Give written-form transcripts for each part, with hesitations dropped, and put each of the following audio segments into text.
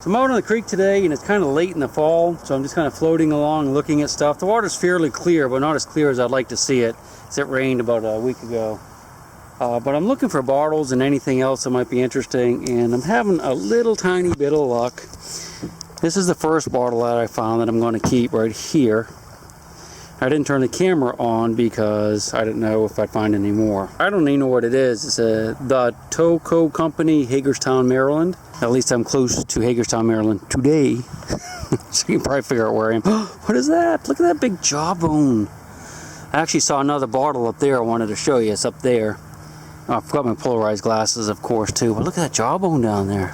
So I'm out on the creek today and it's kind of late in the fall, so I'm just kind of floating along looking at stuff. The water's fairly clear, but not as clear as I'd like to see it, because it rained about a week ago. But I'm looking for bottles and anything else that might be interesting, and I'm having a little tiny bit of luck. This is the first bottle that I found that I'm going to keep right here. I didn't turn the camera on because I didn't know if I'd find any more. I don't even know what it is. It's the Toco Company, Hagerstown, Maryland. At least I'm close to Hagerstown, Maryland today. So you can probably figure out where I am. What is that? Look at that big jawbone. I actually saw another bottle up there I wanted to show you. It's up there. Oh, I forgot my polarized glasses, of course, too. But look at that jawbone down there.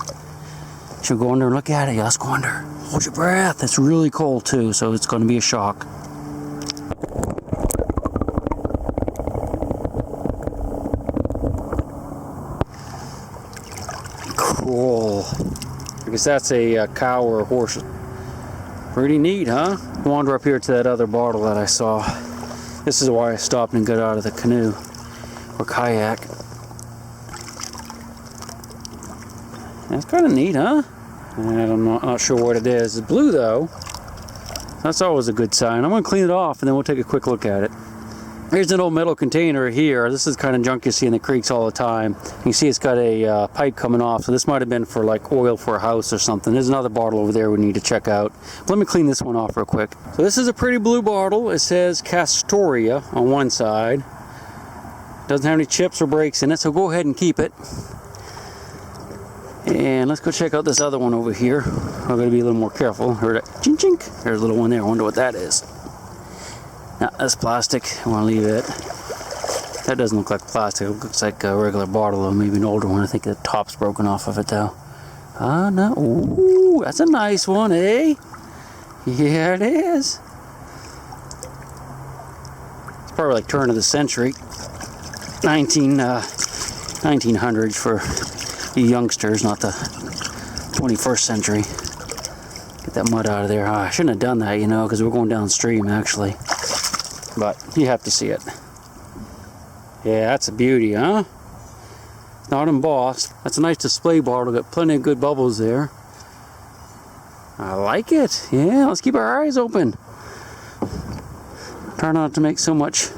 Should we go under and look at it? Yeah, let's go under. Hold your breath. It's really cold, too, so it's going to be a shock. Cool. I guess that's a cow or a horse. Pretty neat, huh? Wander up here to that other bottle that I saw. This is why I stopped and got out of the canoe or kayak. That's kind of neat, huh? And I'm not sure what it is. It's blue though. That's always a good sign. I'm going to clean it off and then we'll take a quick look at it. Here's an old metal container here. This is kind of junk you see in the creeks all the time. You can see it's got a pipe coming off, so this might have been for like oil for a house or something. There's another bottle over there we need to check out. Let me clean this one off real quick. So this is a pretty blue bottle. It says Castoria on one side. Doesn't have any chips or breaks in it, so go ahead and keep it. And let's go check out this other one over here. I'm going to be a little more careful. Heard it? Chink chink. There's a little one there. I wonder what that is. No, that's plastic. I want to leave it. That doesn't look like plastic. It looks like a regular bottle, or maybe an older one. I think the top's broken off of it, though. Ah, no. Ooh, that's a nice one, eh? Yeah, it is. It's probably like turn of the century. 1900s for you youngsters, not the 21st century. Get that mud out of there. I shouldn't have done that, you know, because we're going downstream, actually. But you have to see it. Yeah, that's a beauty, huh? Not embossed. That's a nice display bottle. Got plenty of good bubbles there. I like it. Yeah, let's keep our eyes open. Try not to make so much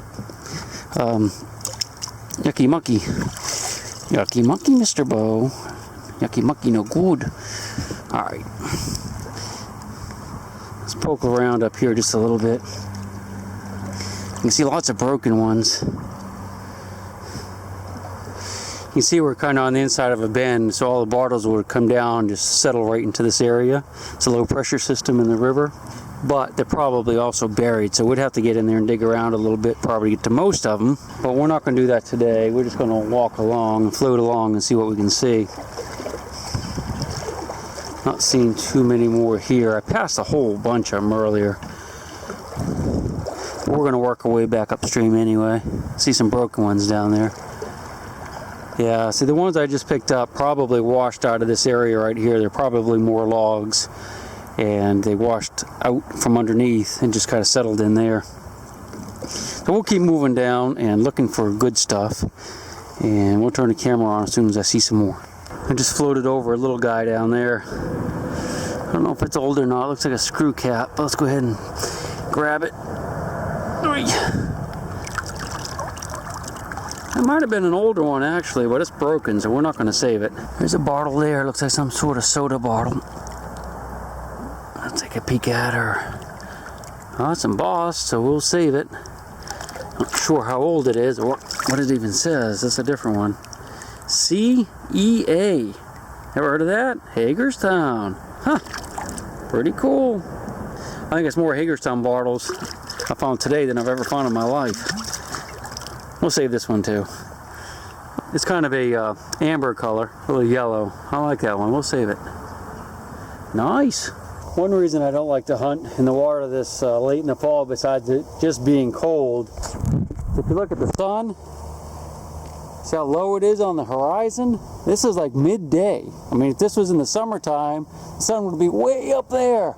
yucky mucky. Yucky mucky, Mr. Bo. Yucky mucky no good. Alright. Let's poke around up here just a little bit. You can see lots of broken ones. You can see we're kind of on the inside of a bend, so all the bottles would come down and just settle right into this area. It's a low pressure system in the river, but they're probably also buried, so we'd have to get in there and dig around a little bit, probably get to most of them, but we're not going to do that today. We're just going to walk along and float along and see what we can see. Not seeing too many more here. I passed a whole bunch of them earlier. We're going to work our way back upstream anyway. See some broken ones down there. Yeah, see the ones I just picked up probably washed out of this area right here. They're probably more logs. And they washed out from underneath and just kind of settled in there. So we'll keep moving down and looking for good stuff. And we'll turn the camera on as soon as I see some more. I just floated over a little guy down there. I don't know if it's old or not. It looks like a screw cap. But let's go ahead and grab it. It might have been an older one actually, but it's broken, so we're not going to save it. There's a bottle there. It looks like some sort of soda bottle. Let's take a peek at her. Oh, it's embossed, so we'll save it. Not sure how old it is or what it even says. That's a different one. CEA. Ever heard of that? Hagerstown. Huh. Pretty cool. I think it's more Hagerstown bottles I found today than I've ever found in my life. We'll save this one too. It's kind of a amber color, a little yellow. I like that one. We'll save it. Nice. One reason I don't like to hunt in the water this late in the fall, besides it just being cold, if you look at the sun, see how low it is on the horizon? This is like midday. I mean, if this was in the summertime, the sun would be way up there.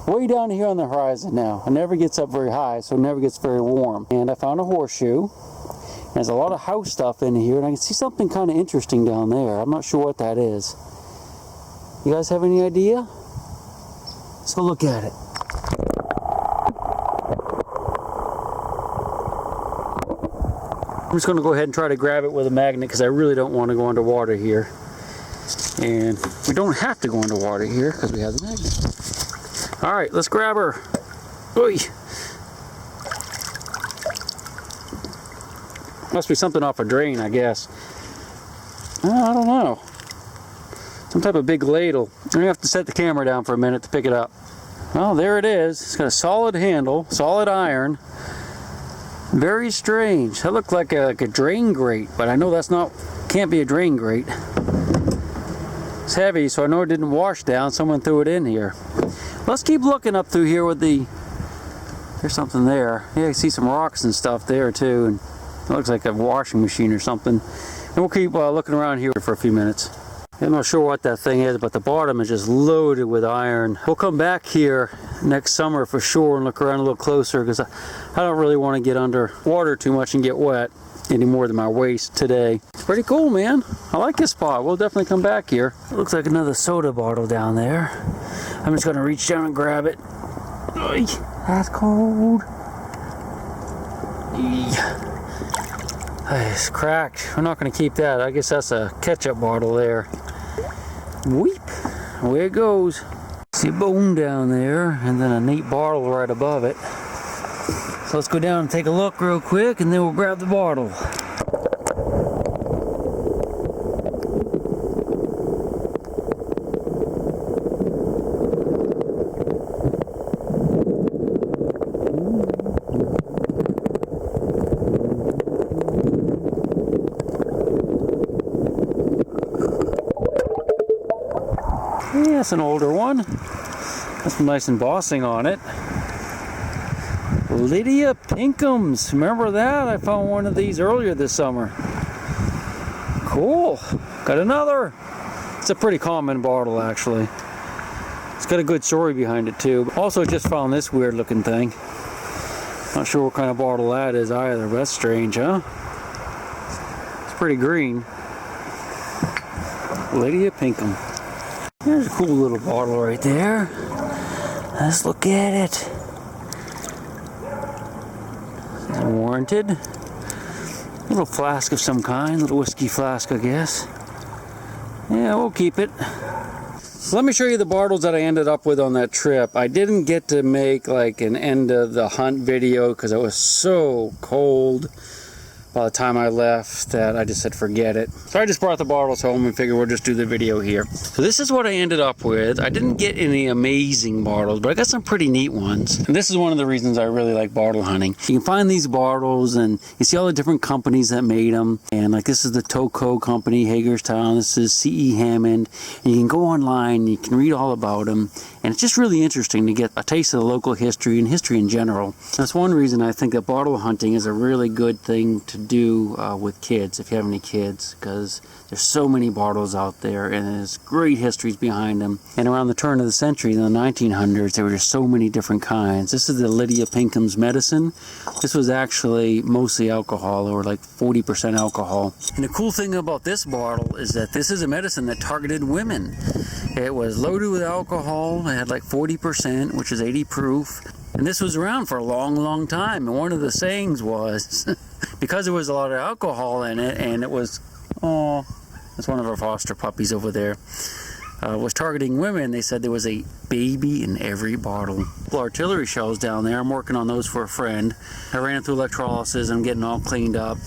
Way down here on the horizon now. It never gets up very high, so it never gets very warm. And I found a horseshoe. There's a lot of house stuff in here, and I can see something kind of interesting down there. I'm not sure what that is. You guys have any idea? So look at it. I'm just going to go ahead and try to grab it with a magnet because I really don't want to go underwater here. And we don't have to go underwater here because we have the magnet. All right, let's grab her. Oy. Must be something off a drain, I guess. I don't know. Some type of big ladle. I'm going to have to set the camera down for a minute to pick it up. Well, there it is. It's got a solid handle, solid iron. Very strange. That looked like a drain grate, but I know that's not, can't be a drain grate. It's heavy, so I know it didn't wash down. Someone threw it in here. Let's keep looking up through here with the, there's something there. Yeah, I see some rocks and stuff there too, and it looks like a washing machine or something. And we'll keep looking around here for a few minutes. I'm not sure what that thing is, but the bottom is just loaded with iron. We'll come back here next summer for sure and look around a little closer because I don't really want to get under water too much and get wet any more than my waist today. It's pretty cool, man. I like this spot. We'll definitely come back here. It looks like another soda bottle down there. I'm just going to reach down and grab it. Oy, that's cold. It's cracked. We're not going to keep that. I guess that's a ketchup bottle there. Weep. Away it goes. See a bone down there and then a neat bottle right above it. So let's go down and take a look real quick and then we'll grab the bottle. Yeah, that's an older one. That's some nice embossing on it. Lydia Pinkham's. Remember that? I found one of these earlier this summer. Cool. Got another. It's a pretty common bottle, actually. It's got a good story behind it, too. Also, just found this weird looking thing. Not sure what kind of bottle that is either, but that's strange, huh? It's pretty green. Lydia Pinkham. There's a cool little bottle right there. Let's look at it. Warranted. Little flask of some kind, little whiskey flask, I guess. Yeah, we'll keep it. So let me show you the bottles that I ended up with on that trip. I didn't get to make like an end of the hunt video because it was so cold by the time I left that I just said forget it. So I just brought the bottles home and figured we'll just do the video here. So this is what I ended up with. I didn't get any amazing bottles, but I got some pretty neat ones. And this is one of the reasons I really like bottle hunting. You can find these bottles and you see all the different companies that made them. And like this is the Toco company, Hagerstown. This is C.E. Hammond. And you can go online and you can read all about them. And it's just really interesting to get a taste of the local history and history in general. That's one reason I think that bottle hunting is a really good thing to do with kids, if you have any kids, because there's so many bottles out there and there's great histories behind them. And around the turn of the century, in the 1900s, there were just so many different kinds. This is the Lydia Pinkham's medicine. This was actually mostly alcohol, or like 40% alcohol. And the cool thing about this bottle is that this is a medicine that targeted women. It was loaded with alcohol. It had like 40%, which is 80 proof. And this was around for a long, long time. And one of the sayings was, because there was a lot of alcohol in it, and it was, oh, that's one of our foster puppies over there, was targeting women, they said there was a baby in every bottle. Artillery shells down there. I'm working on those for a friend. I ran it through electrolysis. I'm getting all cleaned up.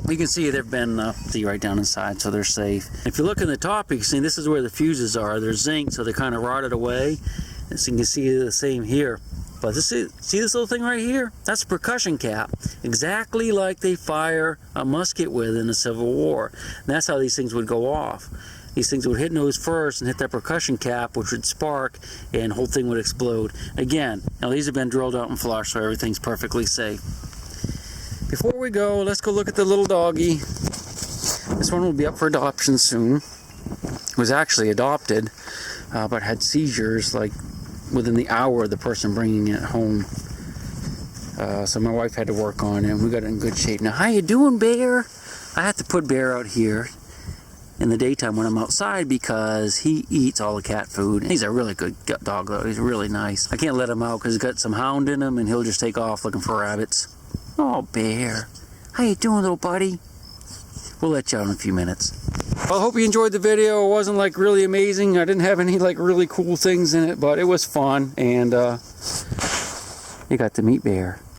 You can see they've been, see right down inside, so they're safe. If you look in the top, you can see this is where the fuses are. They're zinc, so they kind of rotted away. And so you can see the same here. But see this little thing right here? That's a percussion cap. Exactly like they fire a musket with in the Civil War. And that's how these things would go off. These things would hit nose first and hit that percussion cap, which would spark, and the whole thing would explode. Again, now these have been drilled out and flushed, so everything's perfectly safe. Before we go, let's go look at the little doggy. This one will be up for adoption soon. It was actually adopted, but had seizures like within the hour of the person bringing it home. So my wife had to work on it, and we got it in good shape. Now, how you doing, Bear? I have to put Bear out here. in the daytime when I'm outside because he eats all the cat food. He's a really good dog though. He's really nice. I can't let him out because he's got some hound in him and he'll just take off looking for rabbits. Oh, Bear. How you doing, little buddy? We'll let you out in a few minutes. Well, I hope you enjoyed the video. It wasn't like really amazing. I didn't have any like really cool things in it, but it was fun, and you got to meet Bear.